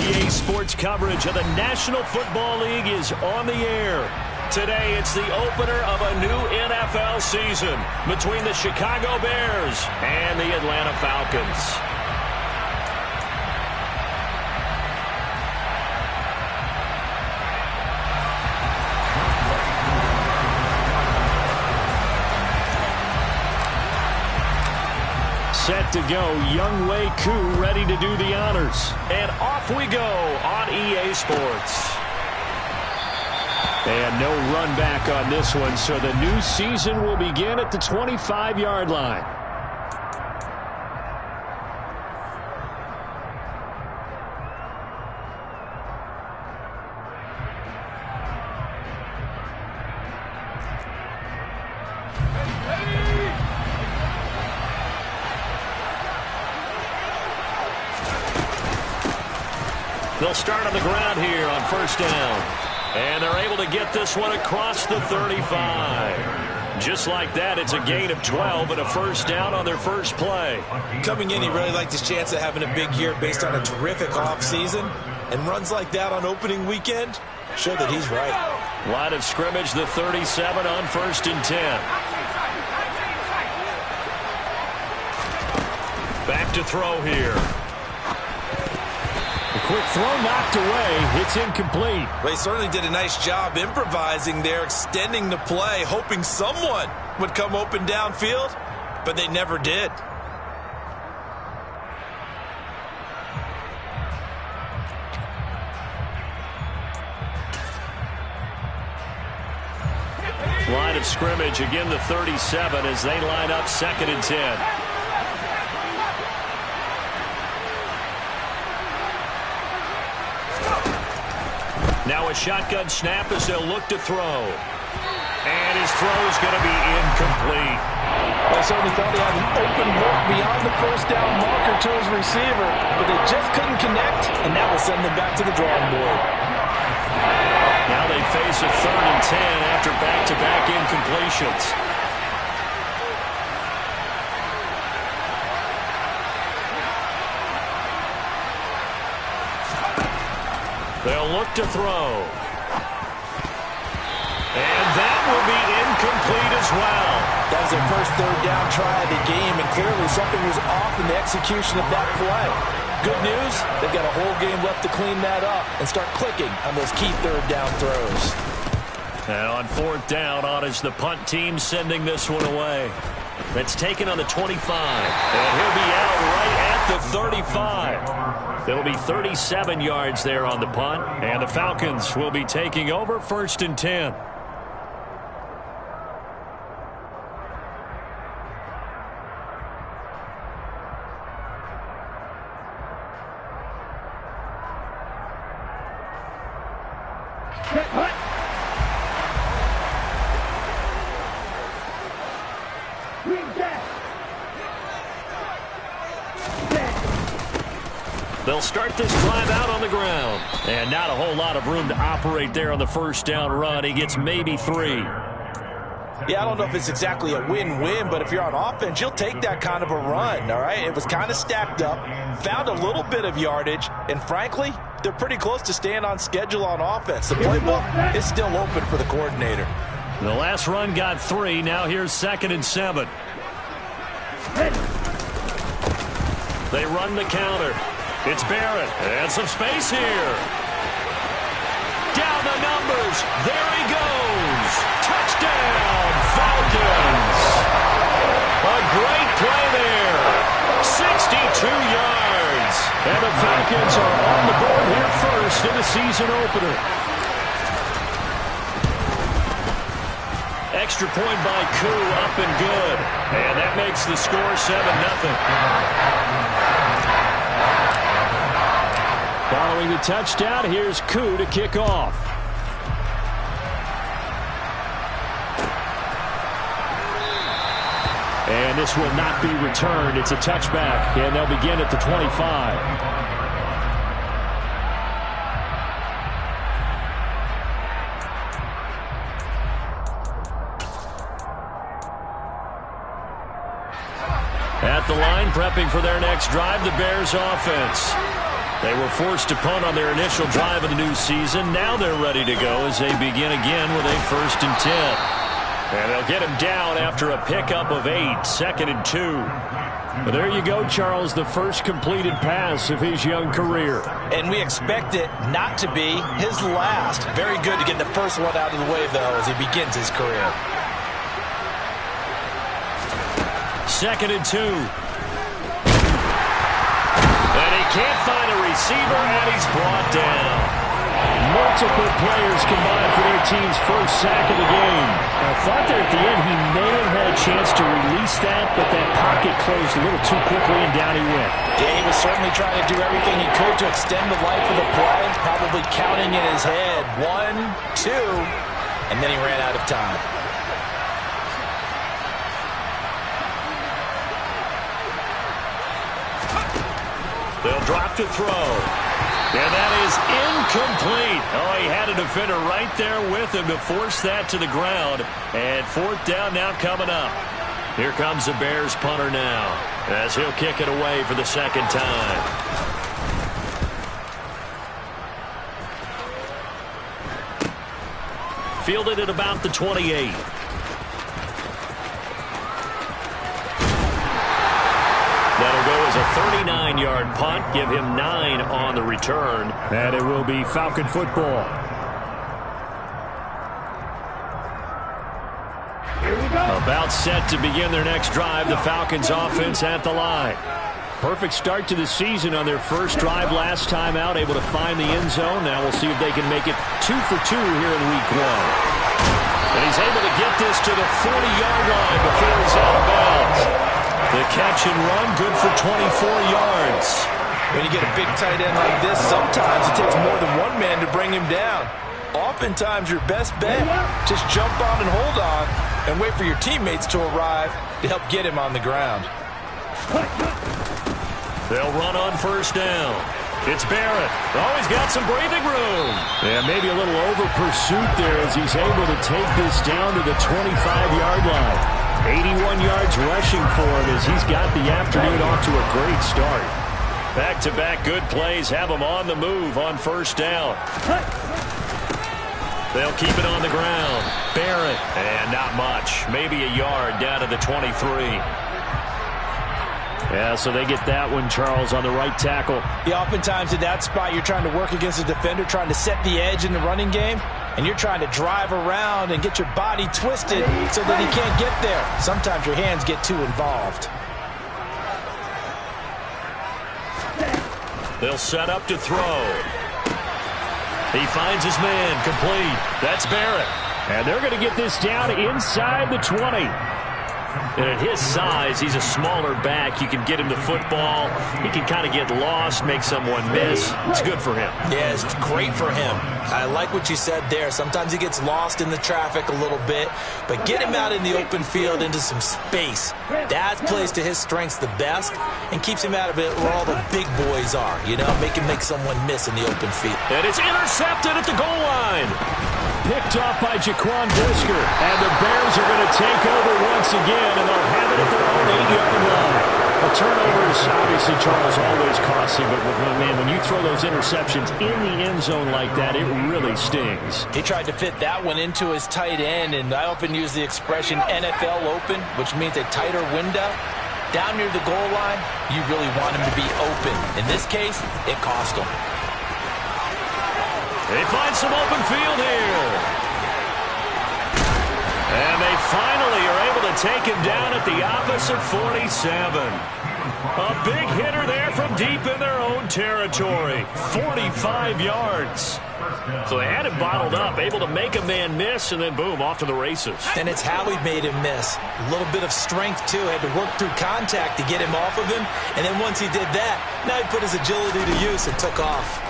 EA Sports coverage of the National Football League is on the air. Today, it's the opener of a new NFL season between the Chicago Bears and the Atlanta Falcons. Set to go, Wk1 ready to do the honors. And off we go on EA Sports. And no run back on this one, so the new season will begin at the 25-yard line. They'll start on the ground here on first down. And they're able to get this one across the 35. Just like that, it's a gain of 12 and a first down on their first play. Coming in, he really liked his chance of having a big year based on a terrific offseason. And runs like that on opening weekend show that he's right. Line of scrimmage, the 37 on first and 10. Back to throw here. A quick throw knocked away. It's incomplete. Well, he certainly did a nice job improvising there, extending the play, hoping someone would come open downfield, but they never did. Line of scrimmage, again the 37 as they line up second and 10. Now a shotgun snap as they'll look to throw. And his throw is going to be incomplete. They certainly thought he had an open look beyond the first down marker to his receiver, but they just couldn't connect, and that will send them back to the drawing board. Now they face a 3rd and 10 after back-to-back incompletions. They'll look to throw. And that will be incomplete as well. That was their first 3rd down try of the game, and clearly something was off in the execution of that play. Good news, they've got a whole game left to clean that up and start clicking on those key 3rd down throws. And on 4th down, on is the punt team sending this one away. That's taken on the 25. And he'll be out right at the 35. It'll be 37 yards there on the punt. And the Falcons will be taking over 1st and 10. They'll start this drive out on the ground. And not a whole lot of room to operate there on the first down run. He gets maybe 3. Yeah, I don't know if it's exactly a win-win, but if you're on offense, you'll take that kind of a run, all right? It was kind of stacked up, found a little bit of yardage, and frankly, they're pretty close to staying on schedule on offense. The playbook is still open for the coordinator. The last run got 3. Now here's 2nd and 7. They run the counter. It's Barrett, and some space here. Down the numbers, there he goes. Touchdown, Falcons. A great play there. 62 yards. And the Falcons are on the board here first in the season opener. Extra point by Koo, up and good. And that makes the score 7-0. Following the touchdown, here's Koo to kick off. And this will not be returned. It's a touchback, and they'll begin at the 25. At the line, prepping for their next drive, the Bears offense. They were forced to punt on their initial drive of the new season. Now they're ready to go as they begin again with a 1st and 10. And they'll get him down after a pickup of 8, 2nd and 2. Well, there you go, Charles, the first completed pass of his young career. And we expect it not to be his last. Very good to get the first one out of the way, though, as he begins his career. 2nd and 2. And he can't find a receiver, and he's brought down. Multiple players combined for their team's first sack of the game. I thought there at the end he may have had a chance to release that, but that pocket closed a little too quickly, and down he went. Yeah, he was certainly trying to do everything he could to extend the life of the play, probably counting in his head 1, 2, and then he ran out of time. They'll drop to throw. And that is incomplete. Oh, he had a defender right there with him to force that to the ground. And 4th down now coming up. Here comes the Bears punter now as he'll kick it away for the 2nd time. Fielded at about the 28. That'll go as a 39-yard punt, give him 9 on the return. And it will be Falcon football. About set to begin their next drive, the Falcons offense at the line. Perfect start to the season on their first drive last time out, able to find the end zone. Now we'll see if they can make it 2 for 2 here in week 1. And he's able to get this to the 40-yard line before he's out of bounds. The catch and run, good for 24 yards. When you get a big tight end like this, sometimes it takes more than one man to bring him down. Oftentimes, your best bet, just jump on and hold on and wait for your teammates to arrive to help get him on the ground. They'll run on 1st down. It's Barrett. Oh, he's got some breathing room. Yeah, maybe a little over pursuit there as he's able to take this down to the 25-yard line. 81 yards rushing for him as he's got the afternoon off to a great start. Back-to-back good plays have him on the move on 1st down. They'll keep it on the ground. Barrett, and not much. Maybe a yard down to the 23. Yeah, so they get that one, Charles, on the right tackle. Yeah, oftentimes in that spot, you're trying to work against a defender, trying to set the edge in the running game, and you're trying to drive around and get your body twisted so that he can't get there. Sometimes your hands get too involved. They'll set up to throw. He finds his man, complete. That's Barrett. And they're going to get this down inside the 20. And at his size, he's a smaller back. You can get him the football. He can kind of get lost, make someone miss. It's good for him. Yeah, it's great for him. I like what you said there. Sometimes he gets lost in the traffic a little bit, but get him out in the open field into some space. That plays to his strengths the best and keeps him out of it where all the big boys are, you know, make him make someone miss in the open field. And it's intercepted at the goal line. Picked off by Wk1. And the Bears are going to take over once again, and they'll have it at their own 8-yard line. A turnover is obviously, Charles, always costly, but man, when you throw those interceptions in the end zone like that, it really stings. He tried to fit that one into his tight end, and I often use the expression NFL open, which means a tighter window. Down near the goal line, you really want him to be open. In this case, it cost him. They find some open field here. And they finally are able to take him down at the opposite 47. A big hitter there from deep in their own territory. 45 yards. So they had him bottled up, able to make a man miss, and then boom, off to the races. And it's how he made him miss. A little bit of strength, too. Had to work through contact to get him off of him. And then once he did that, now he put his agility to use and took off.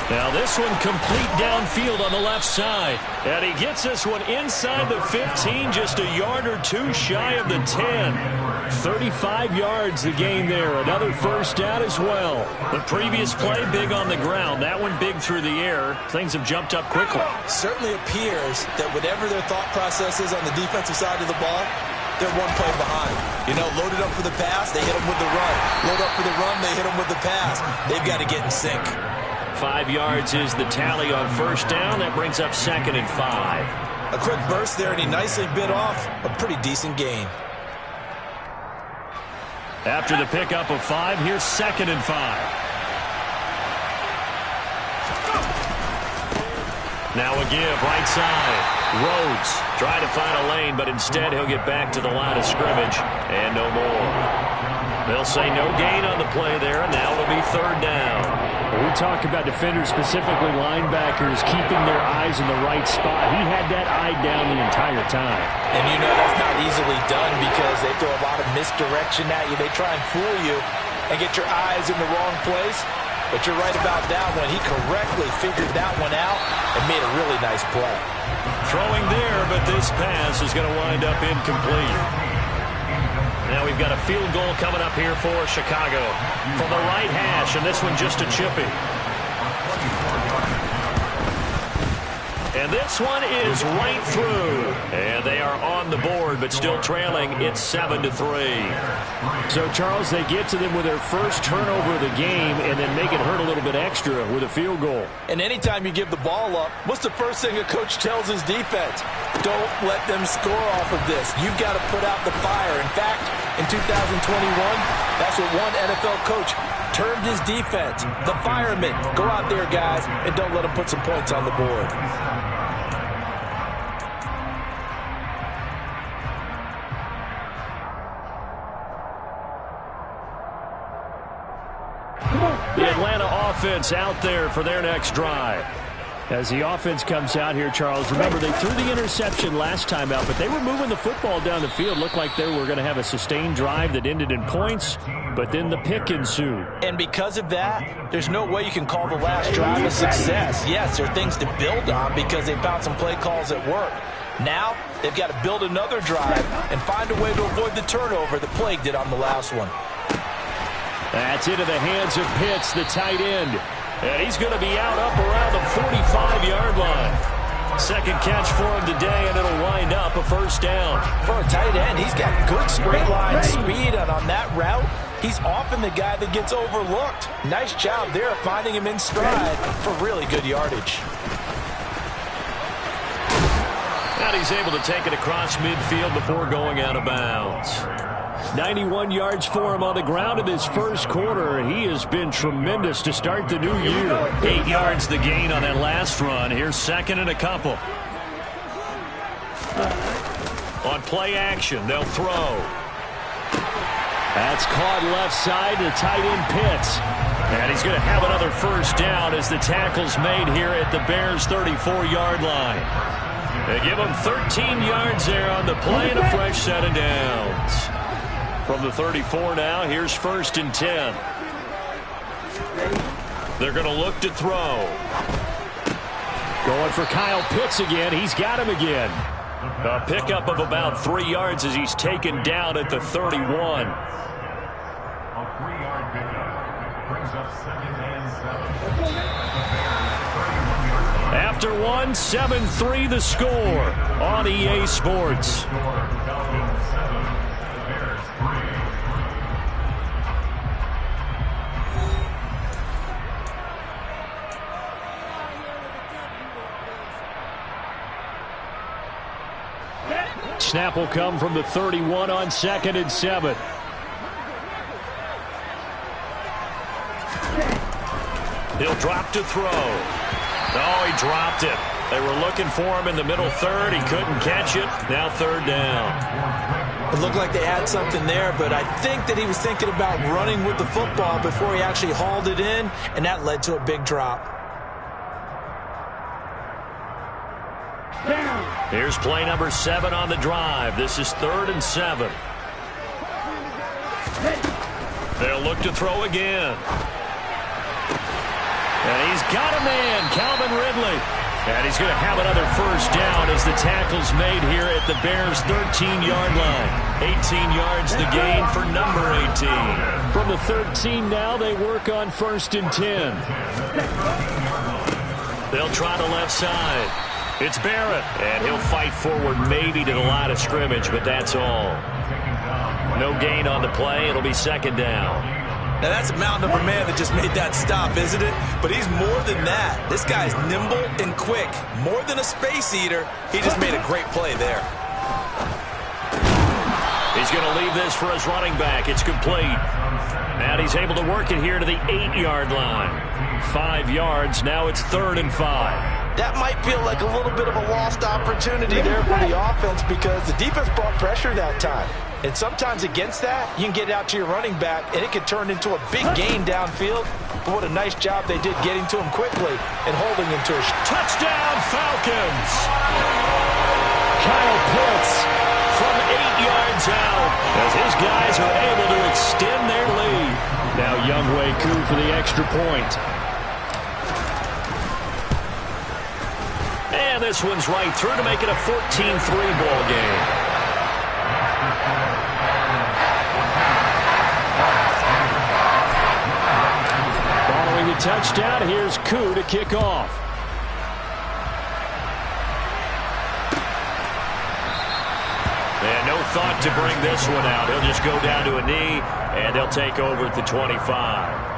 Now this one complete downfield on the left side. And he gets this one inside the 15, just a yard or two shy of the 10. 35 yards the gain there. Another first down as well. The previous play big on the ground. That one big through the air. Things have jumped up quickly. Certainly appears that whatever their thought process is on the defensive side of the ball, they're one play behind. You know, loaded up for the pass, they hit them with the run. Load up for the run, they hit them with the pass. They've got to get in sync. 5 yards is the tally on first down. That brings up 2nd and 5. A quick burst there, and he nicely bit off a pretty decent gain. After the pickup of 5, here's 2nd and 5. Now a give, right side. Rhodes trying to find a lane, but instead he'll get back to the line of scrimmage, and no more. They'll say no gain on the play there, and now it'll be 3rd down. We talk about defenders, specifically linebackers, keeping their eyes in the right spot. He had that eye down the entire time. And you know that's not easily done because they throw a lot of misdirection at you. They try and fool you and get your eyes in the wrong place. But you're right about that one. He correctly figured that one out and made a really nice play. Throwing there, but this pass is going to wind up incomplete. Now we've got a field goal coming up here for Chicago from the right hash, and this one just a chippy. And this one is right through. And they are on the board, but still trailing. It's 7-3. So, Charles, they get to them with their first turnover of the game and then make it hurt a little bit extra with a field goal. And anytime you give the ball up, what's the first thing a coach tells his defense? Don't let them score off of this. You've got to put out the fire. In fact, in 2021, that's what one NFL coach termed his defense. The firemen. Go out there, guys, and don't let them put some points on the board. The Atlanta offense out there for their next drive. As the offense comes out here, Charles, remember they threw the interception last time out, but they were moving the football down the field. Looked like they were going to have a sustained drive that ended in points, but then the pick ensued. And because of that, there's no way you can call the last drive a success. Yes, there are things to build on because they found some play calls that work. Now, they've got to build another drive and find a way to avoid the turnover that plagued it on the last one. That's into the hands of Pitts, the tight end. And he's going to be out up around the 45-yard line. Second catch for him today, and it'll wind up a first down. For a tight end, he's got good straight line speed, and on that route, he's often the guy that gets overlooked. Nice job there finding him in stride for really good yardage. And he's able to take it across midfield before going out of bounds. 91 yards for him on the ground in his first quarter. He has been tremendous to start the new year. 8 yards the gain on that last run. Here's 2nd and a couple. On play action, they'll throw. That's caught left side to tight end Pitts. And he's going to have another first down as the tackle's made here at the Bears' 34-yard line. They give him 13 yards there on the play and a fresh set of downs. From the 34 now, here's 1st and 10. They're going to look to throw. Going for Kyle Pitts again. He's got him again. A pickup of about 3 yards as he's taken down at the 31. A 3-yard pickup brings up 2nd and 7. After 7-3 the score on EA Sports. Snap will come from the 31 on 2nd and 7. He'll drop to throw. Oh, he dropped it. They were looking for him in the middle third. He couldn't catch it. Now 3rd down. It looked like they had something there, but I think that he was thinking about running with the football before he actually hauled it in, and that led to a big drop. Here's play number 7 on the drive. This is 3rd and 7. They'll look to throw again. And he's got a man, Calvin Ridley. And he's going to have another first down as the tackle's made here at the Bears' 13-yard line. 18 yards the gain for number 18. From the 13 now, they work on 1st and 10. They'll try the left side. It's Barrett, and he'll fight forward maybe to the line of scrimmage, but that's all. No gain on the play. It'll be second down. Now, that's a mountain of a man that just made that stop, isn't it? But he's more than that. This guy's nimble and quick. More than a space eater. He just made a great play there. He's going to leave this for his running back. It's complete. And he's able to work it here to the 8-yard line. 5 yards. Now it's 3rd and 5. That might feel like a little bit of a lost opportunity there for the offense because the defense brought pressure that time. And sometimes against that, you can get out to your running back, and it can turn into a big gain downfield. But what a nice job they did getting to him quickly and holding him to a touchdown, Falcons! Kyle Pitts from 8 yards out as his guys are able to extend their lead. Now Wk1 for the extra point. And this one's right through to make it a 14-3 ball game. Following the touchdown, here's Koo to kick off. And no thought to bring this one out. He'll just go down to a knee, and they'll take over at the 25.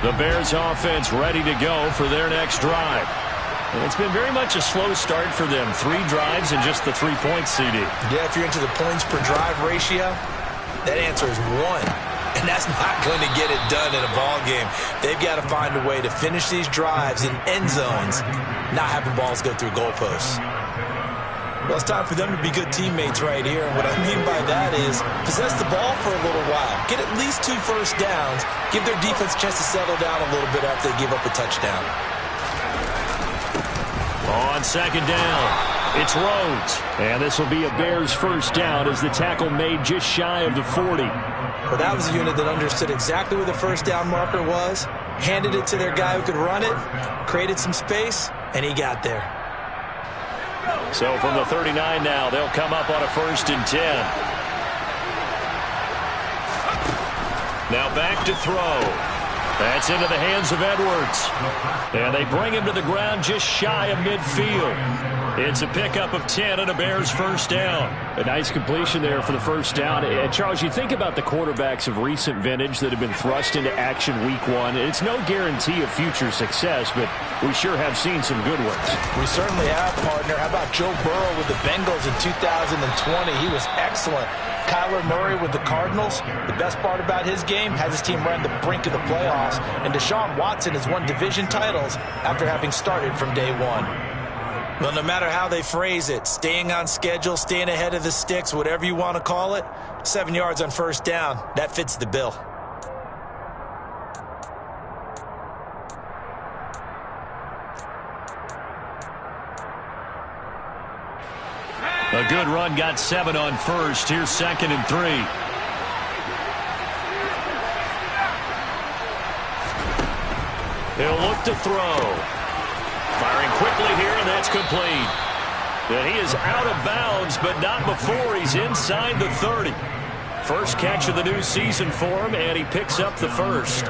The Bears offense ready to go for their next drive. And it's been very much a slow start for them. 3 drives and just the 3 points, CD. Yeah, if you're into the points per drive ratio, that answer is 1. And that's not going to get it done in a ball game. They've got to find a way to finish these drives in end zones, not having balls go through goalposts. Well, it's time for them to be good teammates right here. And what I mean by that is possess the ball for a little while. Get at least 2 first downs. Give their defense a chance to settle down a little bit after they give up a touchdown. On second down, it's Rhodes. And this will be a Bears first down as the tackle made just shy of the 40. Well, that was a unit that understood exactly where the first down marker was, handed it to their guy who could run it, created some space, and he got there. So from the 39 now, they'll come up on a 1st and 10. Now back to throw. That's into the hands of Edwards. And they bring him to the ground just shy of midfield. It's a pickup of 10 and a Bears first down. A nice completion there for the first down. And Charles, you think about the quarterbacks of recent vintage that have been thrust into action week 1. It's no guarantee of future success, but we sure have seen some good ones. We certainly have, partner. How about Joe Burrow with the Bengals in 2020? He was excellent. Kyler Murray with the Cardinals. The best part about his game has his team right on the brink of the playoffs. And Deshaun Watson has won division titles after having started from day 1. Well, no matter how they phrase it, staying on schedule, staying ahead of the sticks, whatever you want to call it, 7 yards on first down, that fits the bill. A good run got 7 on first. Here's 2nd and 3. He'll look to throw. Firing quickly here, and that's complete. And he is out of bounds, but not before he's inside the 30. First catch of the new season for him, and he picks up the first.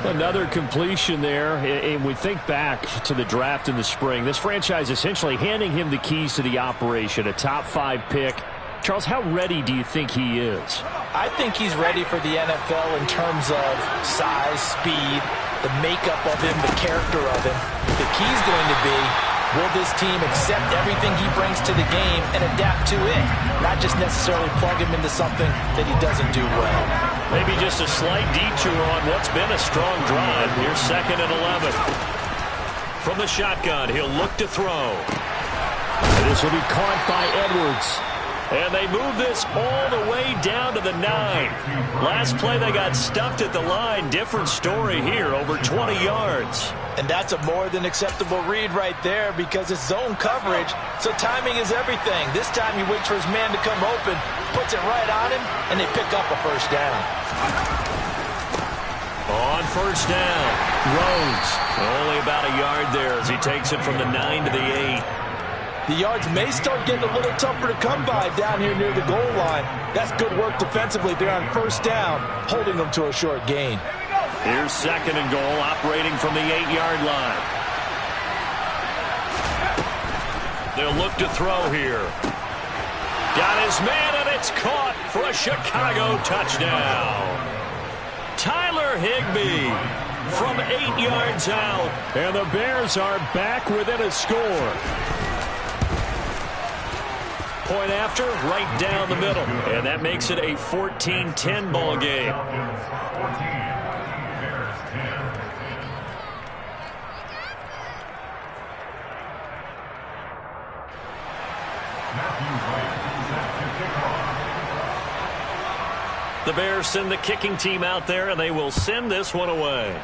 Another completion there, and we think back to the draft in the spring. This franchise essentially handing him the keys to the operation, a top 5 pick. Charles, how ready do you think he is? I think he's ready for the NFL in terms of size, speed, the makeup of him, the character of him. The key's going to be, will this team accept everything he brings to the game and adapt to it? Not just necessarily plug him into something that he doesn't do well. Maybe just a slight detour on what's been a strong drive. Here's 2nd and 11. From the shotgun, he'll look to throw. And this will be caught by Edwards. And they move this all the way down to the 9. Last play, they got stuffed at the line. Different story here, over 20 yards. And that's a more than acceptable read right there because it's zone coverage, so timing is everything. This time he waits for his man to come open, puts it right on him, and they pick up a first down. On first down, Rhodes. Only about a yard there as he takes it from the 9 to the 8. The yards may start getting a little tougher to come by down here near the goal line. That's good work defensively. They're on first down, holding them to a short gain. Here's second and goal, operating from the 8-yard line. They'll look to throw here. Got his man, and it's caught for a Chicago touchdown. Tyler Higbee from 8 yards out. And the Bears are back within a score. Point after, right down the middle. And that makes it a 14-10 ball game. The Bears send the kicking team out there, and they will send this one away.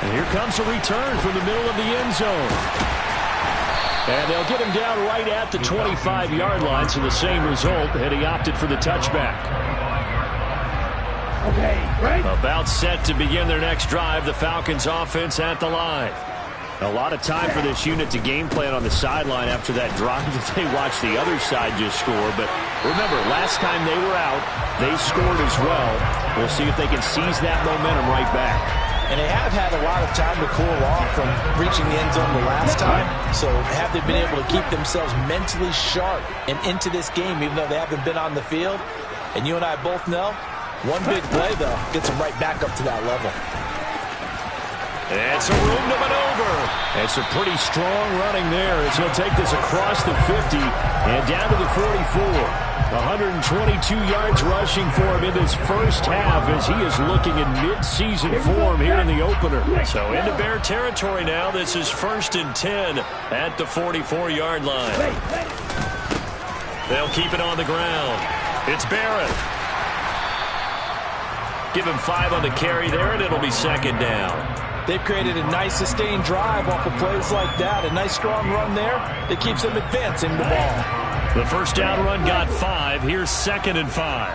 And here comes a return from the middle of the end zone. And they'll get him down right at the 25-yard line, so the same result, and he opted for the touchback. About set to begin their next drive, the Falcons offense at the line. A lot of time for this unit to game plan on the sideline after that drive that they watched the other side just score. But remember, last time they were out, they scored as well. We'll see if they can seize that momentum right back. And they have had a lot of time to cool off from reaching the end zone the last time. So have they been able to keep themselves mentally sharp and into this game, even though they haven't been on the field? And you and I both know, one big play, though, gets them right back up to that level. It's a room to maneuver. It's a pretty strong running there as he'll take this across the 50 and down to the 44. 122 yards rushing for him in this first half as he is looking in mid-season form here in the opener. So into Bear territory now. This is 1st and 10 at the 44-yard line. They'll keep it on the ground. It's Barrett. Give him 5 on the carry there, and it'll be second down. They've created a nice sustained drive off of plays like that. A nice strong run there that keeps them advancing the ball. The first down run got 5. Here's 2nd and 5.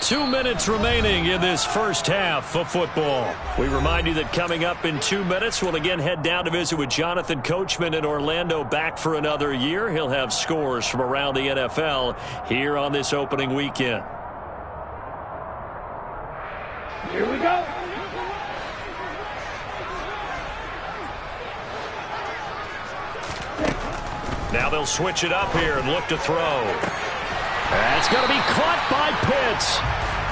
2 minutes remaining in this first half of football. We remind you that coming up in 2 minutes, we'll again head down to visit with Jonathan Coachman in Orlando, back for another year. He'll have scores from around the NFL here on this opening weekend. Here we go. Now they'll switch it up here and look to throw. That's going to be caught by Pitts.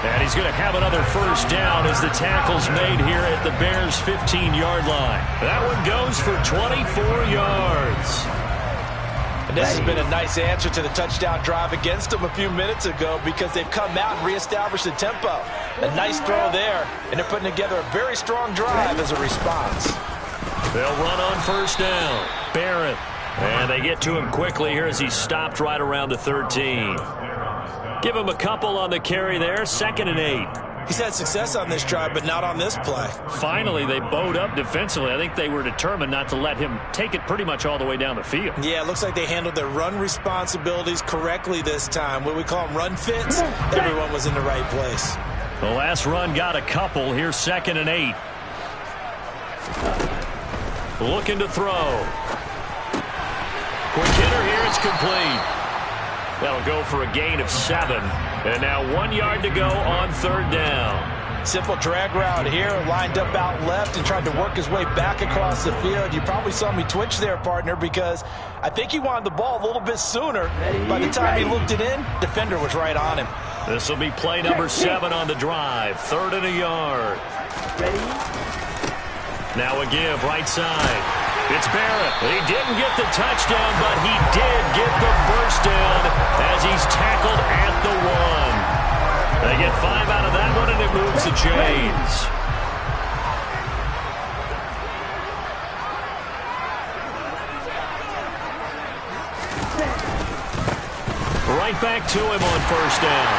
And he's going to have another first down as the tackle's made here at the Bears' 15-yard line. That one goes for 24 yards. And this has been a nice answer to the touchdown drive against them a few minutes ago because they've come out and reestablished the tempo. A nice throw there, and they're putting together a very strong drive as a response. They'll run on first down. Barrett. And they get to him quickly here as he's stopped right around the 13. Give him a couple on the carry there. 2nd and 8. He's had success on this drive, but not on this play. Finally, they bowed up defensively. I think they were determined not to let him take it pretty much all the way down the field. Yeah, it looks like they handled their run responsibilities correctly this time. What we call them run fits, everyone was in the right place. The last run got a couple. Here's 2nd and 8. Looking to throw. Quick hitter here. It's complete. That'll go for a gain of 7. And now 1 yard to go on 3rd down. Simple drag route here, lined up out left and tried to work his way back across the field. You probably saw me twitch there, partner, because I think he wanted the ball a little bit sooner. By the time he looked it in, defender was right on him. This will be play number 7 on the drive. 3rd and a yard. Now a give, right side. It's Barrett. He didn't get the touchdown, but he did get the first down as he's tackled at the 1. They get 5 out of that one, and it moves the chains. Right back to him on first down.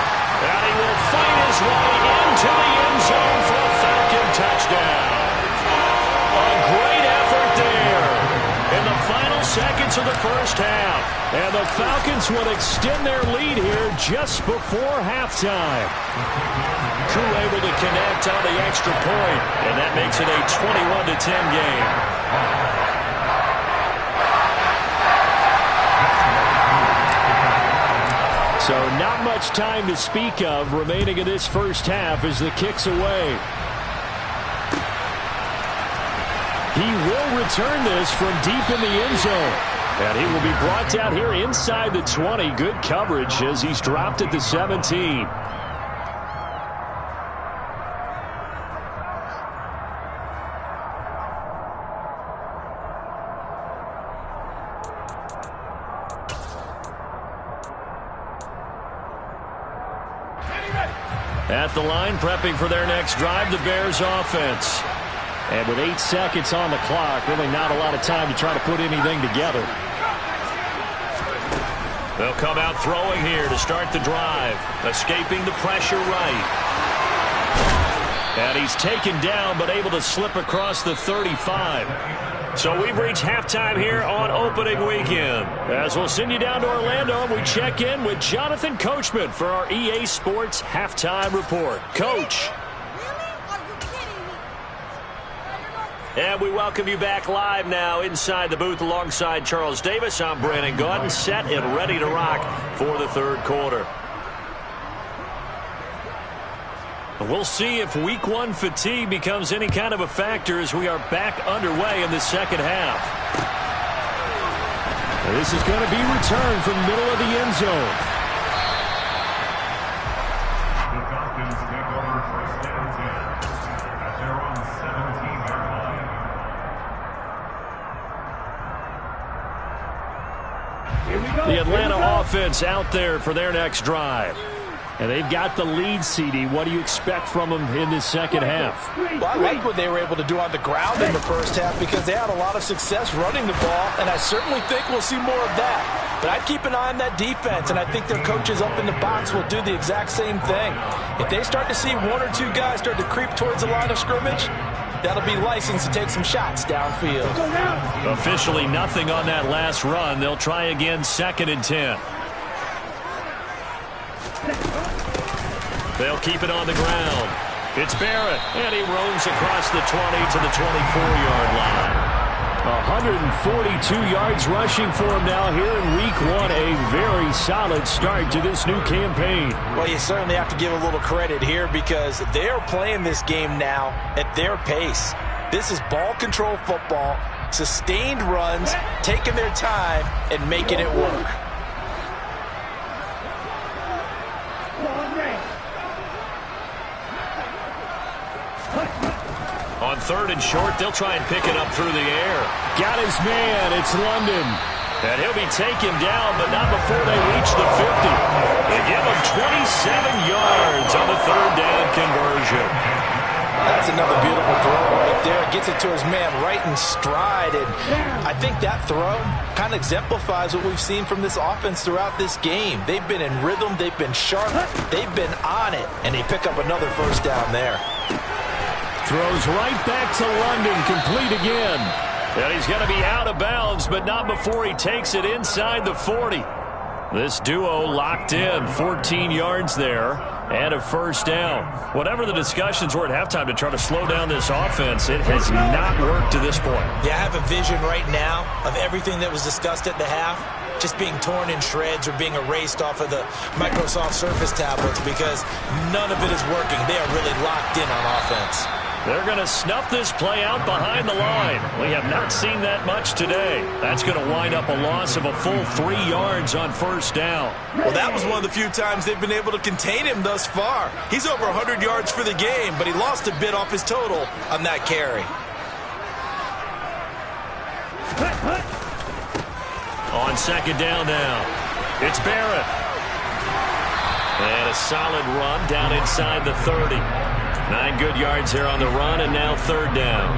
And he will fight his way into the end zone for a Falcon touchdown. A great effort there in the final seconds of the first half. And the Falcons will extend their lead here just before halftime. Crew able to connect on the extra point, and that makes it a 21-10 game. So not much time to speak of remaining in this first half as the kick's away. He will return this from deep in the end zone. And he will be brought down here inside the 20. Good coverage as he's dropped at the 17. At the line, prepping for their next drive, the Bears offense. And with 8 seconds on the clock, really not a lot of time to try to put anything together. They'll come out throwing here to start the drive. Escaping the pressure right. And he's taken down but able to slip across the 35. So we've reached halftime here on opening weekend. As we'll send you down to Orlando, we check in with Jonathan Coachman for our EA Sports Halftime Report. Coach. And we welcome you back live now inside the booth alongside Charles Davis. I'm Brandon Gaudin, set and ready to rock for the third quarter. We'll see if Week 1 fatigue becomes any kind of a factor as we are back underway in the second half. This is going to be returned from the middle of the end zone. The Falcons take over first down 10 at their own 17-yard line. Here we go. The Atlanta offense out there for their next drive. And they've got the lead, CD. What do you expect from them in this second half? Well, I like what they were able to do on the ground in the first half because they had a lot of success running the ball, and I certainly think we'll see more of that. But I'd keep an eye on that defense, and I think their coaches up in the box will do the exact same thing. If they start to see one or two guys start to creep towards the line of scrimmage, that'll be licensed to take some shots downfield. Officially nothing on that last run. They'll try again, 2nd and 10. They'll keep it on the ground. It's Barrett, and he roams across the 20 to the 24-yard line. 142 yards rushing for him now here in Week 1. A very solid start to this new campaign. Well, you certainly have to give a little credit here because they're playing this game now at their pace. This is ball control football, sustained runs, taking their time, and making it work. On 3rd and short, they'll try and pick it up through the air. Got his man. It's London. And he'll be taken down, but not before they reach the 50. They give him 27 yards on the 3rd down conversion. That's another beautiful throw right there. Gets it to his man right in stride. And I think that throw kind of exemplifies what we've seen from this offense throughout this game. They've been in rhythm. They've been sharp. They've been on it. And they pick up another first down there. Throws right back to London, complete again. And he's going to be out of bounds, but not before he takes it inside the 40. This duo locked in, 14 yards there, and a first down. Whatever the discussions were at halftime to try to slow down this offense, it has not worked to this point. Yeah, I have a vision right now of everything that was discussed at the half just being torn in shreds or being erased off of the Microsoft Surface tablets because none of it is working. They are really locked in on offense. They're going to snuff this play out behind the line. We have not seen that much today. That's going to wind up a loss of a full 3 yards on first down. Well, that was one of the few times they've been able to contain him thus far. He's over 100 yards for the game, but he lost a bit off his total on that carry. On 2nd down now, it's Barrett. And a solid run down inside the 30. 9 good yards here on the run, and now 3rd down.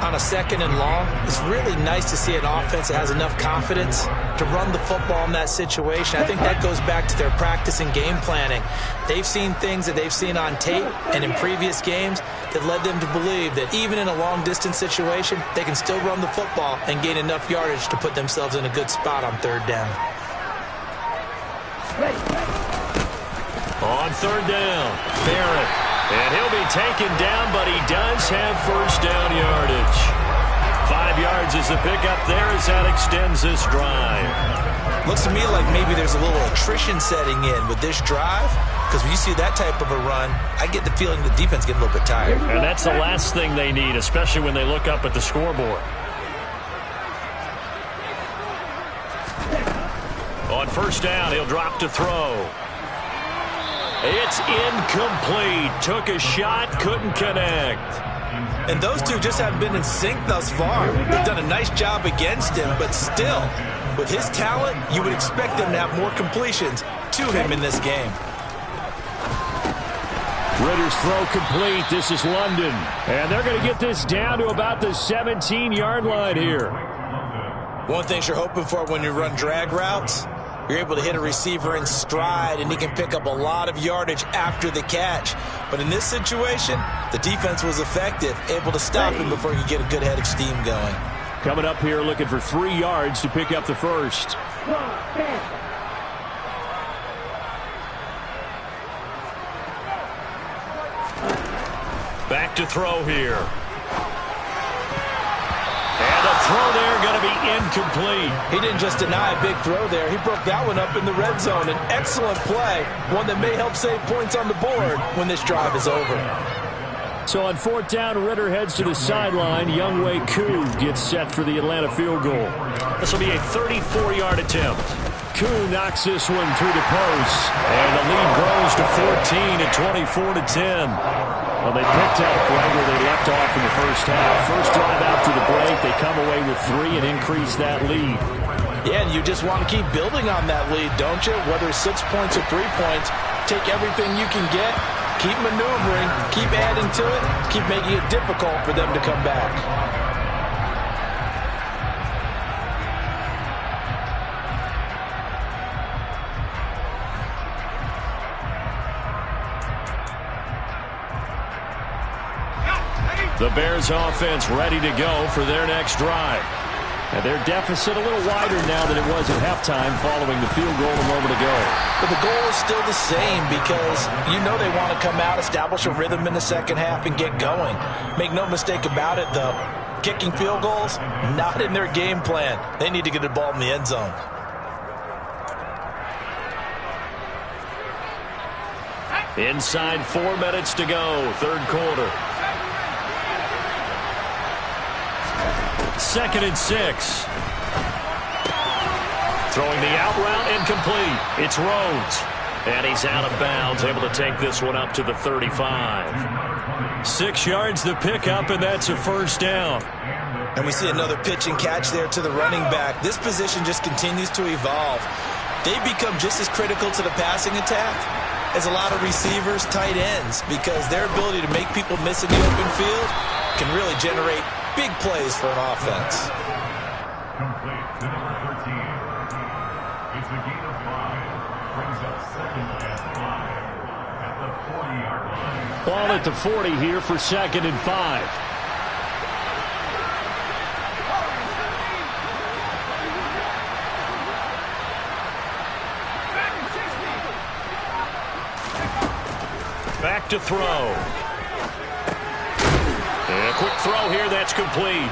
on a 2nd and long, it's really nice to see an offense that has enough confidence to run the football in that situation. I think that goes back to their practice and game planning. They've seen things that they've seen on tape and in previous games that led them to believe that even in a long-distance situation, they can still run the football and gain enough yardage to put themselves in a good spot on 3rd down. On 3rd down, Barrett. And he'll be taken down, but he does have 1st down yardage. 5 yards is the pickup there as that extends this drive. Looks to me like maybe there's a little attrition setting in with this drive, because when you see that type of a run, I get the feeling the defense getting a little bit tired. And that's the last thing they need, especially when they look up at the scoreboard. On 1st down, he'll drop to throw. It's incomplete. Took a shot, couldn't connect. And those two just haven't been in sync thus far. They've done a nice job against him, but still, with his talent, you would expect them to have more completions to him in this game. Ritter's throw complete. This is London. And they're going to get this down to about the 17-yard line here. One thing you're hoping for when you run drag routes, you're able to hit a receiver in stride, and he can pick up a lot of yardage after the catch. But in this situation, the defense was effective, able to stop him before he could get a good head of steam going. Coming up here looking for 3 yards to pick up the 1st. Back to throw here. And the throw there going to be incomplete. He didn't just deny a big throw there. He broke that one up in the red zone. An excellent play, one that may help save points on the board when this drive is over. So on 4th down, Ritter heads to the sideline. Wk1 gets set for the Atlanta field goal. This will be a 34-yard attempt. Wk1 knocks this one through the post. And the lead grows to 14 at 24-10. Well, they picked up right where they left off in the first half. First drive after the break, they come away with 3 and increase that lead. Yeah, and you just want to keep building on that lead, don't you? Whether it's 6 points or 3 points, take everything you can get, keep maneuvering, keep adding to it, keep making it difficult for them to come back. The Bears offense ready to go for their next drive. And their deficit a little wider now than it was at halftime following the field goal a moment ago. But the goal is still the same because you know they want to come out, establish a rhythm in the second half, and get going. Make no mistake about it, though. Kicking field goals, not in their game plan. They need to get the ball in the end zone. Inside 4 minutes to go, 3rd quarter. 2nd and 6. Throwing the out route incomplete. It's Rhodes. And he's out of bounds, able to take this one up to the 35. 6 yards the pickup, and that's a 1st down. And we see another pitch and catch there to the running back. This position just continues to evolve. They become just as critical to the passing attack as a lot of receivers, tight ends, because their ability to make people miss in the open field can really generate big plays for an offense. Complete to number 13. It's a gain of 5. Brings up 2nd and 5 at the 40-yard line. Ball at the 40 here for 2nd and 5. Back to throw. And a quick throw here, that's complete.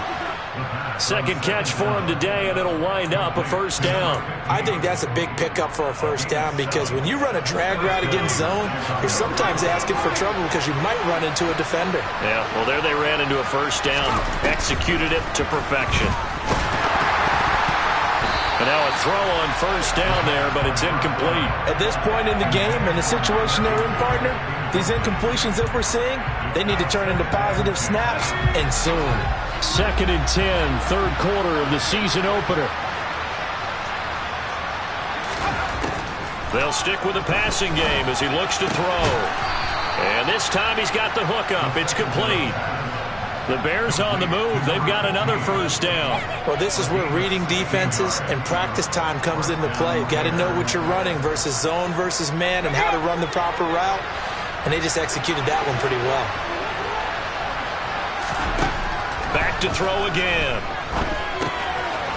2nd catch for him today, and it'll wind up a 1st down. I think that's a big pickup for a 1st down because when you run a drag route against zone, you're sometimes asking for trouble because you might run into a defender. Yeah, well, there they ran into a 1st down. Executed it to perfection. And now a throw on 1st down there, but it's incomplete. At this point in the game and the situation they're in, partner, these incompletions that we're seeing, they need to turn into positive snaps, and soon. 2nd and 10, 3rd quarter of the season opener. They'll stick with the passing game as he looks to throw. And this time he's got the hook up. It's complete. The Bears on the move. They've got another first down. Well, this is where reading defenses and practice time comes into play. You've got to know what you're running versus zone versus man and how to run the proper route. And they just executed that one pretty well. Back to throw again.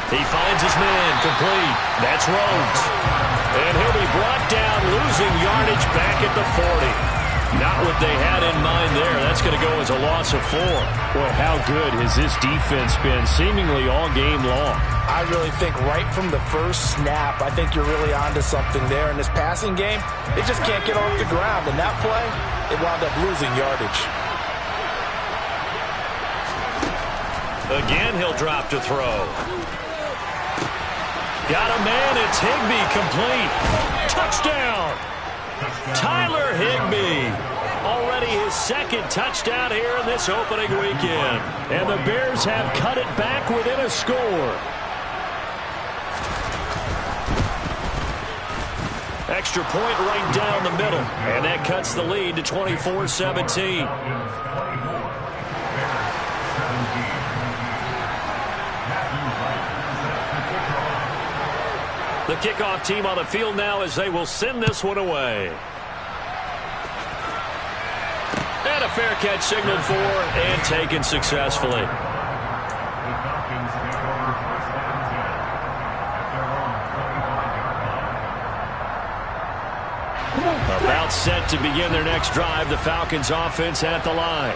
He finds his man complete. That's Rhodes. And he'll be brought down, losing yardage back at the 40. Not what they had in mind there. That's going to go as a loss of 4. Boy, how good has this defense been seemingly all game long? I really think right from the first snap, I think you're really onto something there. In this passing game, it just can't get off the ground. And that play, it wound up losing yardage. Again, he'll drop to throw. Got a man. It's Higbee complete. Touchdown. Tyler Higbee. Already his second touchdown here in this opening weekend. And the Bears have cut it back within a score. Extra point right down the middle. And that cuts the lead to 24-17. The kickoff team on the field now as they will send this one away. And a fair catch signaled for and taken successfully. About set to begin their next drive, the Falcons offense at the line.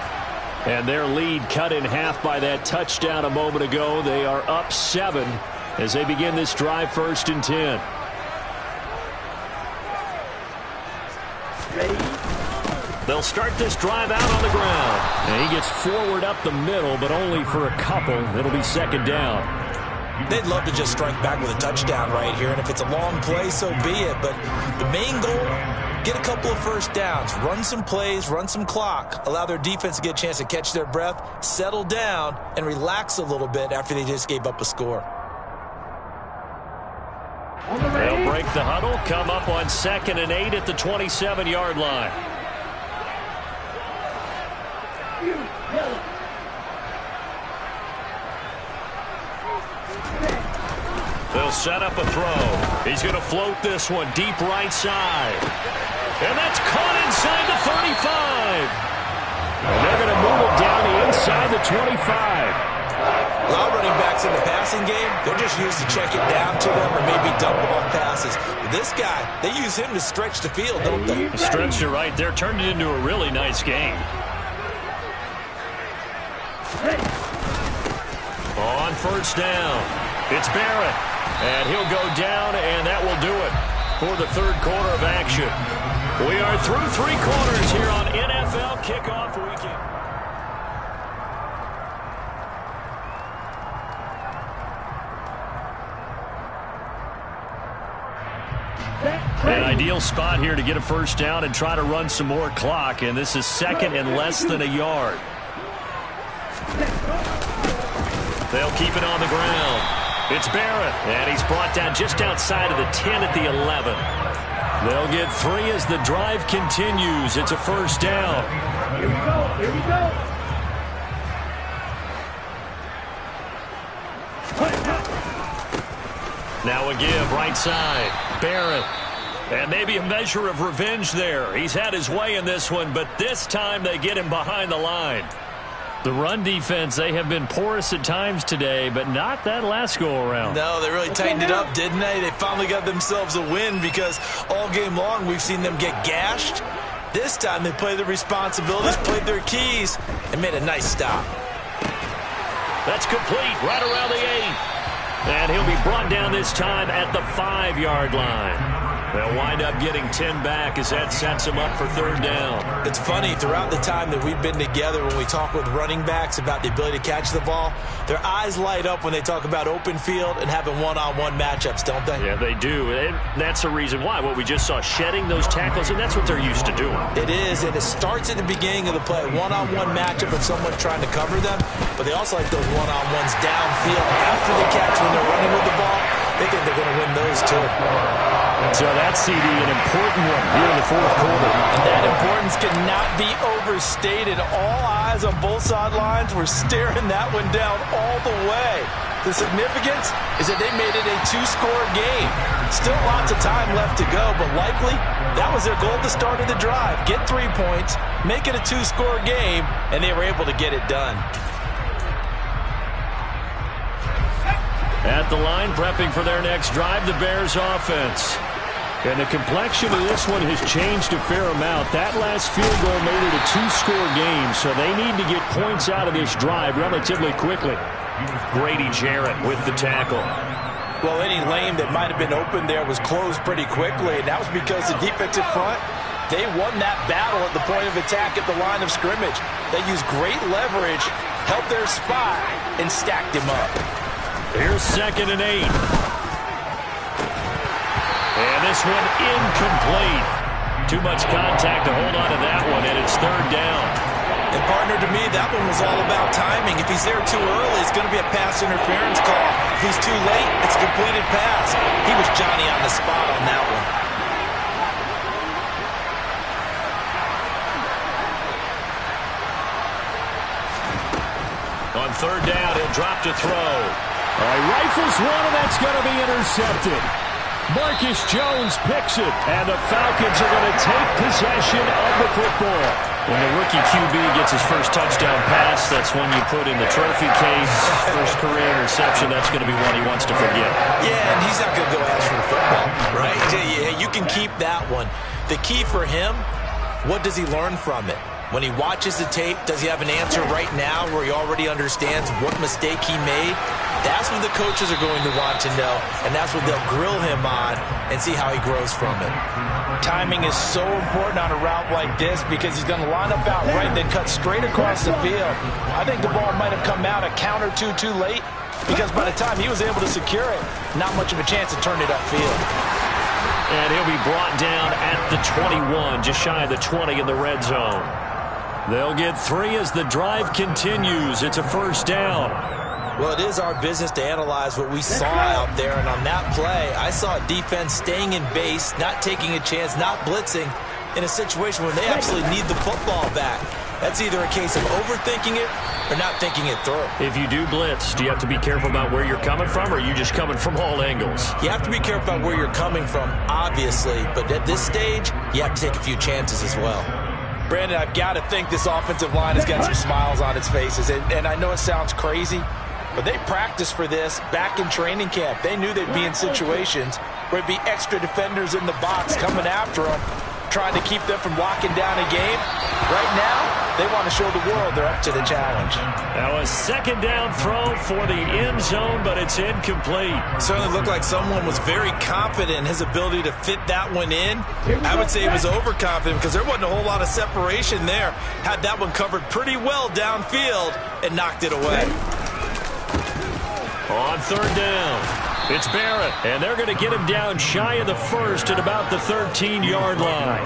And their lead cut in half by that touchdown a moment ago. They are up 7 as they begin this drive, 1st and 10. They'll start this drive out on the ground. And he gets forward up the middle, but only for a couple. It'll be 2nd down. They'd love to just strike back with a touchdown right here, and if it's a long play, so be it. But the main goal, get a couple of first downs, run some plays, run some clock, allow their defense to get a chance to catch their breath, settle down, and relax a little bit after they just gave up a score. They'll break the huddle, come up on 2nd and 8 at the 27-yard line. They'll set up a throw. He's going to float this one deep right side. And that's caught inside the 35. And they're going to move it down the inside the 25. A lot of running backs in the passing game, they're just used to check it down to them or maybe dump off passes. But this guy, they use him to stretch the field, don't they? Stretch it right there, turned it into a really nice game. On 1st down, it's Barrett. And he'll go down, and that will do it for the 3rd quarter of action. We are through 3 quarters here on NFL Kickoff Weekend. An ideal spot here to get a first down and try to run some more clock, and this is 2nd and less than a yard. They'll keep it on the ground. It's Barrett, and he's brought down just outside of the 10 at the 11. They'll get 3 as the drive continues. It's a first down. Here we go. Here we go. Now a give right side. Barrett. And maybe a measure of revenge there. He's had his way in this one, but this time they get him behind the line. The run defense, they have been porous at times today, but not that last go-around. No, they really tightened it up, didn't they? They finally got themselves a win because all game long we've seen them get gashed. This time they played their responsibilities, played their keys, and made a nice stop. That's complete right around the 8. And he'll be brought down this time at the 5-yard line. They'll wind up getting 10 back as that sets them up for 3rd down. It's funny, throughout the time that we've been together, when we talk with running backs about the ability to catch the ball, their eyes light up when they talk about open field and having one-on-one matchups, don't they? Yeah, they do. And that's the reason why. What we just saw, shedding those tackles, and that's what they're used to doing. It is, and it starts at the beginning of the play. One-on-one matchup of someone trying to cover them, but they also like those one-on-ones downfield after the catch when they're running with the ball. They think they're going to win those too. So that CD, an important one here in the fourth quarter. And that importance cannot be overstated. All eyes on both sidelines were staring that one down all the way. The significance is that they made it a two-score game. Still lots of time left to go, but likely that was their goal at the start of the drive. Get 3 points, make it a two-score game, and they were able to get it done. At the line, prepping for their next drive, the Bears offense. And the complexion of this one has changed a fair amount. That last field goal made it a two-score game, so they need to get points out of this drive relatively quickly. Grady Jarrett with the tackle. Well, any lane that might have been open there was closed pretty quickly, and that was because the defensive front, they won that battle at the point of attack at the line of scrimmage. They used great leverage, held their spot, and stacked him up. Here's 2nd and 8. And this one incomplete. Too much contact to hold on to that one, and it's 3rd down. And partner, to me, that one was all about timing. If he's there too early, it's going to be a pass interference call. If he's too late, it's a completed pass. He was Johnny on the spot on that one. On 3rd down, he'll drop to throw. All right, rifles one, and that's going to be intercepted. Marcus Jones picks it, and the Falcons are going to take possession of the football. When the rookie QB gets his first touchdown pass, that's when you put in the trophy case. First career interception, that's going to be one he wants to forget. Yeah, and he's not going to go ask for the football, right? Yeah, you can keep that one. The key for him, what does he learn from it? When he watches the tape, does he have an answer right now where he already understands what mistake he made? That's what the coaches are going to want to know, and that's what they'll grill him on and see how he grows from it. Timing is so important on a route like this because he's going to line up out right, then cut straight across the field. I think the ball might have come out a count or two too late because by the time he was able to secure it, not much of a chance to turn it upfield. And he'll be brought down at the 21, just shy of the 20 in the red zone. They'll get 3 as the drive continues. It's a 1st down. Well, it is our business to analyze what we saw out there, and on that play, I saw a defense staying in base, not taking a chance, not blitzing, in a situation where they absolutely need the football back. That's either a case of overthinking it or not thinking it through. If you do blitz, do you have to be careful about where you're coming from, or are you just coming from all angles? You have to be careful about where you're coming from, obviously, but at this stage, you have to take a few chances as well. Brandon, I've got to think this offensive line has got some smiles on its faces, and I know it sounds crazy, but they practiced for this back in training camp. They knew they'd be in situations where it'd be extra defenders in the box coming after them, trying to keep them from locking down a game. Right now, they want to show the world they're up to the challenge. Now a 2nd down throw for the end zone, but it's incomplete. Certainly looked like someone was very confident in his ability to fit that one in. I would say he was overconfident because there wasn't a whole lot of separation there. Had that one covered pretty well downfield and knocked it away. On 3rd down, it's Barrett, and they're going to get him down shy of the 1st at about the 13-yard line.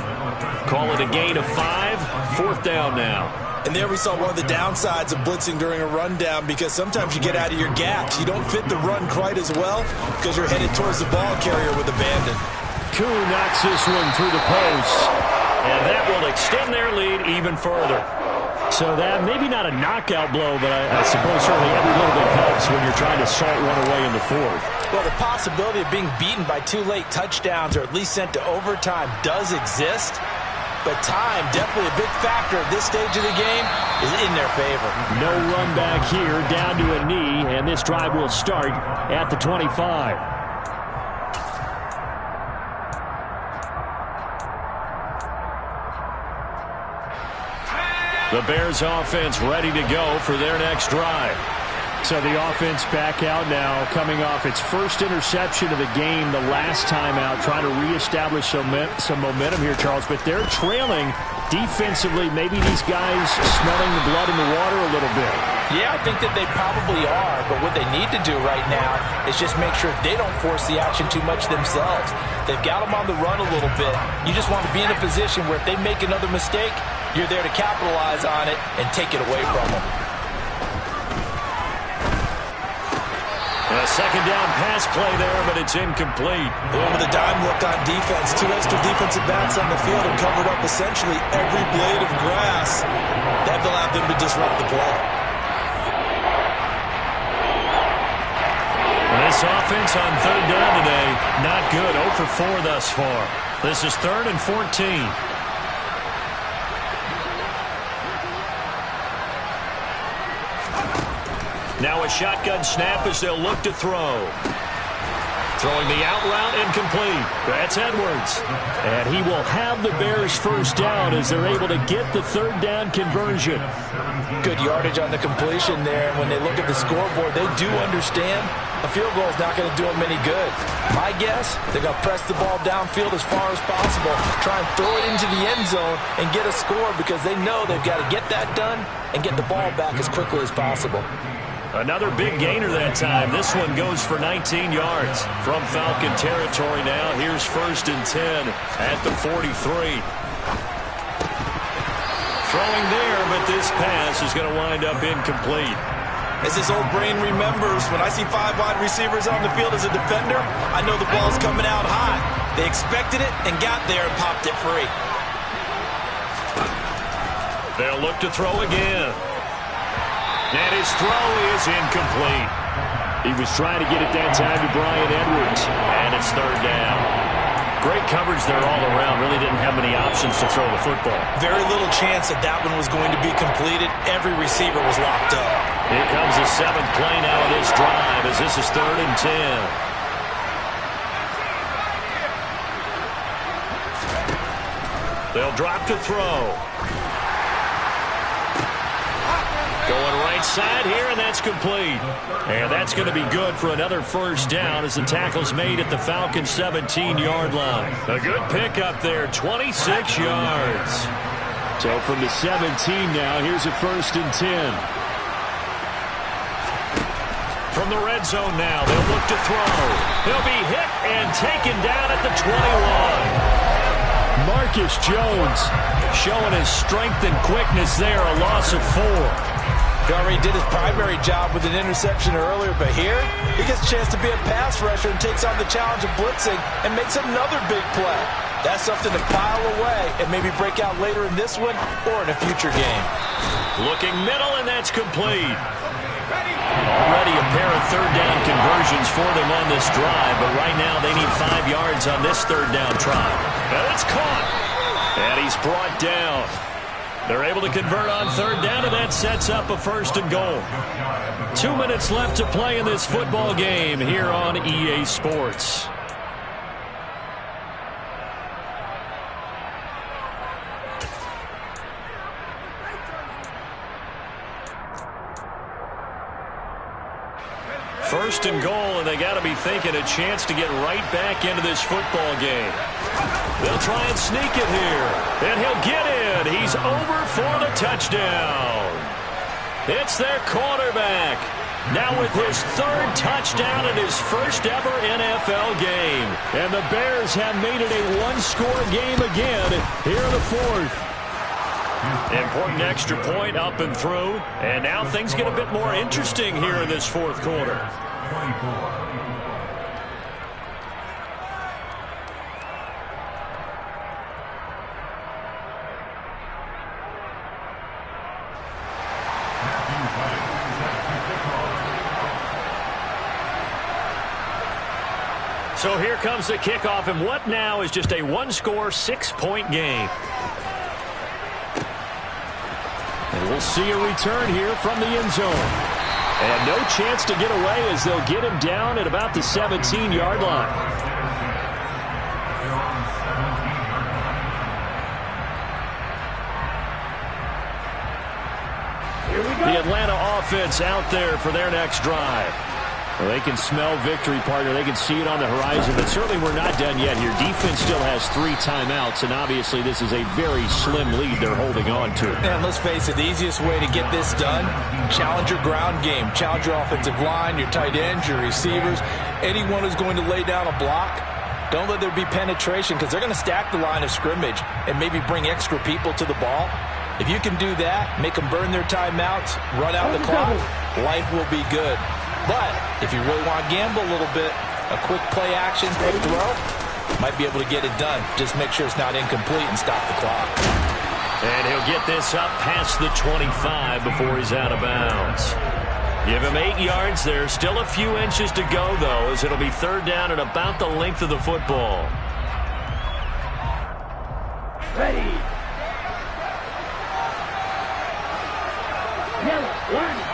Call it a gain of 5, 4th down now. And there we saw one of the downsides of blitzing during a rundown because sometimes you get out of your gaps. You don't fit the run quite as well because you're headed towards the ball carrier with abandon. Koo knocks this one through the post, and that will extend their lead even further. So that, maybe not a knockout blow, but I suppose certainly every little bit helps when you're trying to salt one away in the 4th. Well, the possibility of being beaten by 2 late touchdowns or at least sent to overtime does exist, but time, definitely a big factor at this stage of the game, is in their favor. No run back here, down to a knee, and this drive will start at the 25. The Bears offense ready to go for their next drive. So the offense back out now, coming off its first interception of the game the last time out, trying to reestablish some momentum here, Charles. But they're trailing defensively. Maybe these guys smelling the blood in the water a little bit. Yeah, I think that they probably are. But what they need to do right now is just make sure they don't force the action too much themselves. They've got them on the run a little bit. You just want to be in a position where if they make another mistake, you're there to capitalize on it and take it away from them. A second down pass play there, but it's incomplete. They went with a dime look on defense. 2 extra defensive backs on the field and covered up essentially every blade of grass. That allowed them to disrupt the play. This offense on third down today, not good. 0 for 4 thus far. This is 3rd and 14. Now a shotgun snap as they'll look to throw. Throwing the out route, incomplete. That's Edwards. And he will have the Bears first down as they're able to get the third down conversion. Good yardage on the completion there. And when they look at the scoreboard, they do understand a field goal is not going to do them any good. My guess, they're going to press the ball downfield as far as possible, try and throw it into the end zone and get a score because they know they've got to get that done and get the ball back as quickly as possible. Another big gainer that time. This one goes for 19 yards from Falcon territory now. Here's 1st and 10 at the 43. Throwing there, but this pass is going to wind up incomplete. As his old brain remembers, when I see 5 wide receivers on the field as a defender, I know the ball's coming out high. They expected it and got there and popped it free. They'll look to throw again. And his throw is incomplete. He was trying to get it that time to Bryan Edwards. And it's 3rd down. Great coverage there all around. Really didn't have many options to throw the football. Very little chance that that one was going to be completed. Every receiver was locked up. Here comes the 7th play now of this drive as this is 3rd and 10. They'll drop to throw. Going right side here, and that's complete. And that's going to be good for another first down as the tackle's made at the Falcons' 17-yard line. A good pickup there, 26 yards. So from the 17 now, here's a 1st and 10. From the red zone now, they'll look to throw. He'll be hit and taken down at the 21. Marcus Jones showing his strength and quickness there, a loss of 4. He already did his primary job with an interception earlier, but here he gets a chance to be a pass rusher and takes on the challenge of blitzing and makes another big play. That's something to pile away and maybe break out later in this one or in a future game. Looking middle, and that's complete. Already a pair of third down conversions for them on this drive, but right now they need 5 yards on this third down try. And it's caught. And he's brought down. They're able to convert on third down, and that sets up a 1st and goal. 2 minutes left to play in this football game here on EA Sports. First and goal, and they got to be thinking a chance to get right back into this football game. They'll try and sneak it here, and he'll get in. He's over for the touchdown. It's their quarterback. Now with his 3rd touchdown in his first ever NFL game. And the Bears have made it a one-score game again here in the 4th. Important extra point up and through. And now things get a bit more interesting here in this 4th quarter. 24. So here comes the kickoff, and what now is just a one-score, 6-point game. And we'll see a return here from the end zone. And no chance to get away as they'll get him down at about the 17-yard line. The Atlanta offense out there for their next drive. Well, they can smell victory, partner. They can see it on the horizon, but certainly we're not done yet here. Defense still has 3 timeouts, and obviously this is a very slim lead they're holding on to. And let's face it, the easiest way to get this done, challenge your ground game. Challenge your offensive line, your tight ends, your receivers. Anyone who's going to lay down a block, don't let there be penetration because they're going to stack the line of scrimmage and maybe bring extra people to the ball. If you can do that, make them burn their timeouts, run out the clock, life will be good. But if you really want to gamble a little bit, a quick play action, quick throw, might be able to get it done. Just make sure it's not incomplete and stop the clock. And he'll get this up past the 25 before he's out of bounds. Give him 8 yards there. Still a few inches to go, though, as it'll be third down and about the length of the football. Ready. Yellow, one.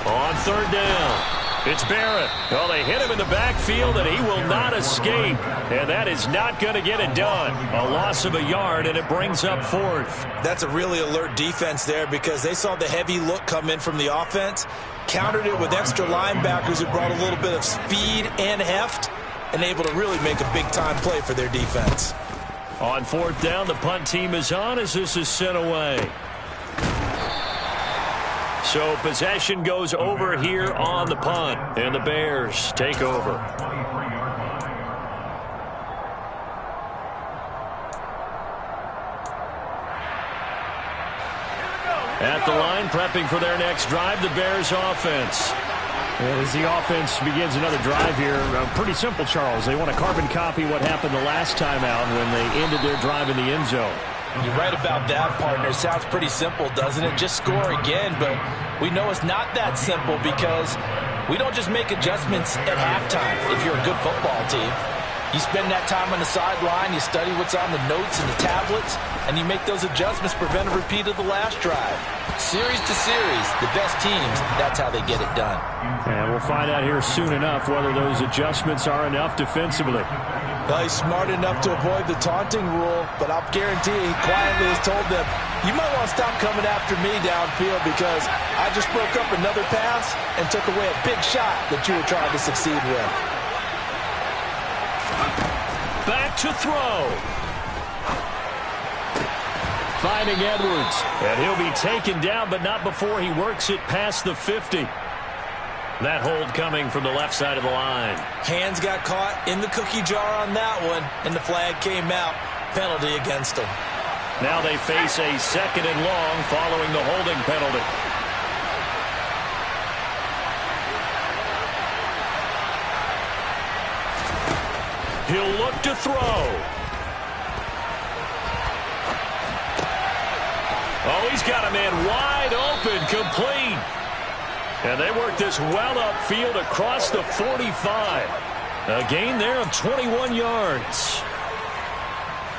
On third down, it's Barrett. Well, they hit him in the backfield, and he will not escape. And that is not going to get it done. A loss of a yard, and it brings up fourth. That's a really alert defense there because they saw the heavy look come in from the offense, countered it with extra linebackers who brought a little bit of speed and heft, and able to really make a big-time play for their defense. On fourth down, the punt team is on as this is sent away. So possession goes over here on the punt, and the Bears take over. At the line, prepping for their next drive, the Bears offense. As the offense begins another drive here, pretty simple, Charles. They want to carbon copy what happened the last time out when they ended their drive in the end zone. You're right about that, partner. Sounds pretty simple, doesn't it? Just score again, but we know it's not that simple because we don't just make adjustments at halftime if you're a good football team. You spend that time on the sideline, you study what's on the notes and the tablets, and you make those adjustments, prevent a repeat of the last drive. Series to series, the best teams, that's how they get it done. And we'll find out here soon enough whether those adjustments are enough defensively. Well, he's smart enough to avoid the taunting rule, but I'll guarantee he quietly has told them, you might want to stop coming after me downfield because I just broke up another pass and took away a big shot that you were trying to succeed with. Back to throw. Finding Edwards. And he'll be taken down, but not before he works it past the 50. That hold coming from the left side of the line. Hands got caught in the cookie jar on that one, and the flag came out. Penalty against him. Now they face a second and long following the holding penalty. He'll look to throw. Oh, he's got a man wide open, complete. And they work this well upfield across the 45. A gain there of 21 yards.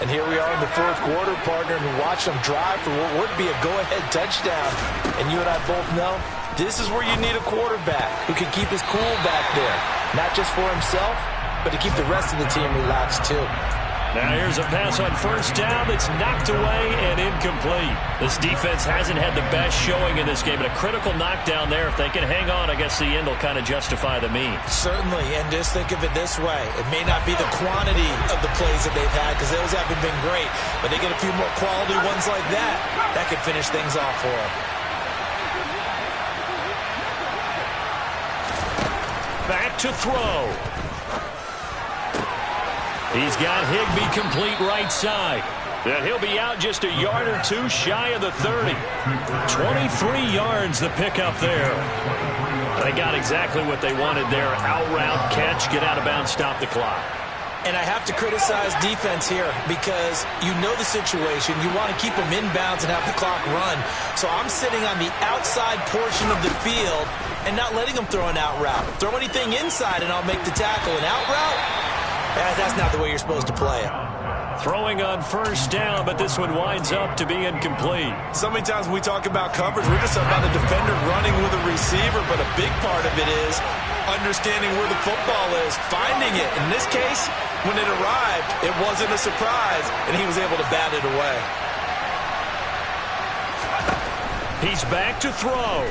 And here we are in the fourth quarter, partner, and watch them drive for what would be a go-ahead touchdown. And you and I both know this is where you need a quarterback who can keep his cool back there. Not just for himself, but to keep the rest of the team relaxed too. Now here's a pass on first down that's knocked away and incomplete. This defense hasn't had the best showing in this game, but a critical knockdown there. If they can hang on, I guess the end will kind of justify the means. Certainly, and just think of it this way. It may not be the quantity of the plays that they've had because those haven't been great, but they get a few more quality ones like that. That could finish things off for them. Back to throw. He's got Higbee complete right side. And he'll be out just a yard or two shy of the 30. 23 yards the pickup there. They got exactly what they wanted there. Out route, catch, get out of bounds, stop the clock. And I have to criticize defense here because you know the situation. You want to keep them inbounds and have the clock run. So I'm sitting on the outside portion of the field and not letting them throw an out route. Throw anything inside and I'll make the tackle. An out route? That's not the way you're supposed to play it. Throwing on first down, but this one winds up to be incomplete. So many times when we talk about coverage, we're just about the defender running with a receiver, but a big part of it is understanding where the football is, finding it. In this case, when it arrived, it wasn't a surprise, and he was able to bat it away. He's back to throw.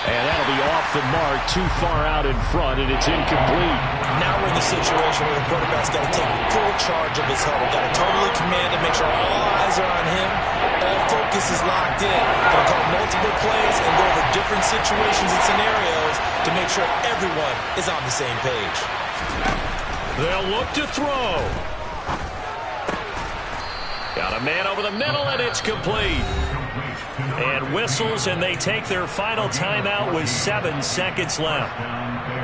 And that'll be off the mark, too far out in front, and it's incomplete. Now we're in the situation where the quarterback's got to take full charge of his huddle. Got to totally command it, make sure all eyes are on him. All focus is locked in. Got to call multiple plays and go over different situations and scenarios to make sure everyone is on the same page. They'll look to throw. Got a man over the middle, and it's complete. And whistles, and they take their final timeout with 7 seconds left.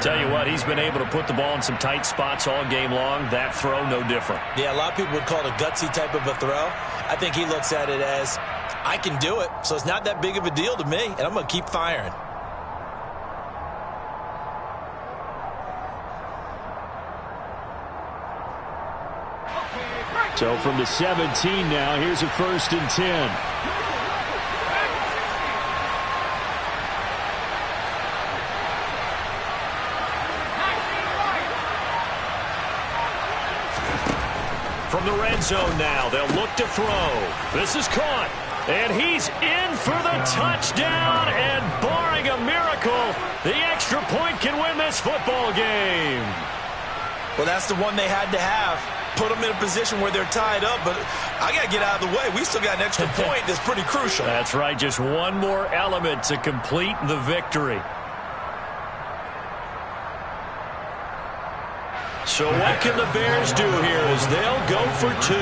Tell you what, he's been able to put the ball in some tight spots all game long. That throw, no different. Yeah, a lot of people would call it a gutsy type of a throw. I think he looks at it as, I can do it, so it's not that big of a deal to me, and I'm going to keep firing. So from the 17 now, here's a 1st and 10. From the red zone now, they'll look to throw. This is caught, and he's in for the touchdown, and barring a miracle, the extra point can win this football game. Well, that's the one they had to have. Put them in a position where they're tied up, but I got to get out of the way. We still got an extra point that's pretty crucial. That's right, just one more element to complete the victory. So what can the Bears do here as they'll go for 2?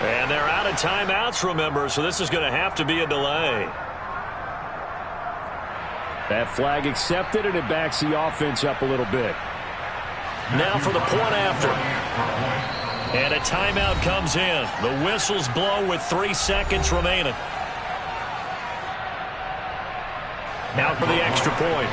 And they're out of timeouts, remember, so this is going to have to be a delay. That flag accepted, and it backs the offense up a little bit. Now for the point after. And a timeout comes in. The whistles blow with 3 seconds remaining. Now for the extra point.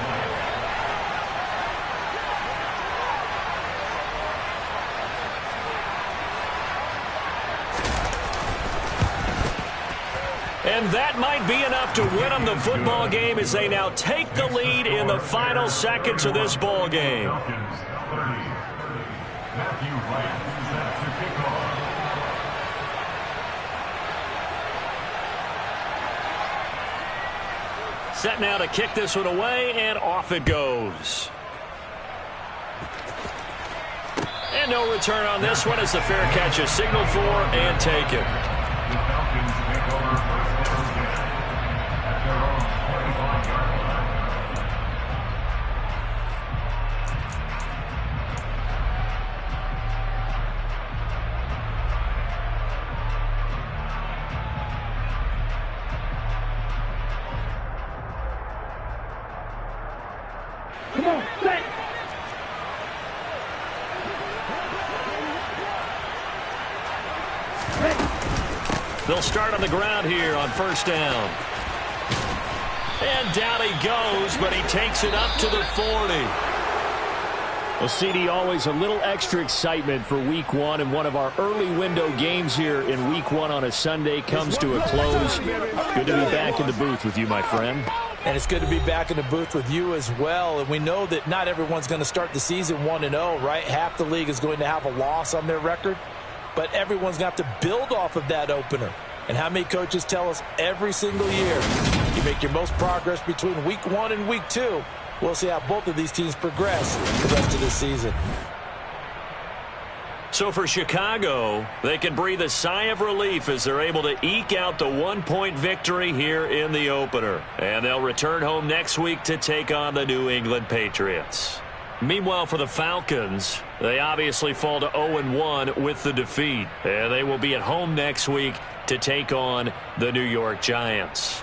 And that might be enough to win them the football game as they now take the lead in the final seconds of this ball game. Set now to kick this one away, and off it goes. And no return on this one as the fair catch is signaled for and taken. Come on, set. They'll start on the ground here on 1st down. And down he goes, but he takes it up to the 40. Well, CD, always a little extra excitement for Week 1, and one of our early window games here in Week 1 on a Sunday comes to a close. Good to be back in the booth with you, my friend. And it's good to be back in the booth with you as well. And we know that not everyone's going to start the season 1-0, right? Half the league is going to have a loss on their record. But everyone's going to have to build off of that opener. And how many coaches tell us every single year, you make your most progress between Week 1 and Week 2. We'll see how both of these teams progress the rest of this season. So for Chicago, they can breathe a sigh of relief as they're able to eke out the 1-point victory here in the opener. And they'll return home next week to take on the New England Patriots. Meanwhile, for the Falcons, they obviously fall to 0-1 with the defeat. And they will be at home next week to take on the New York Giants.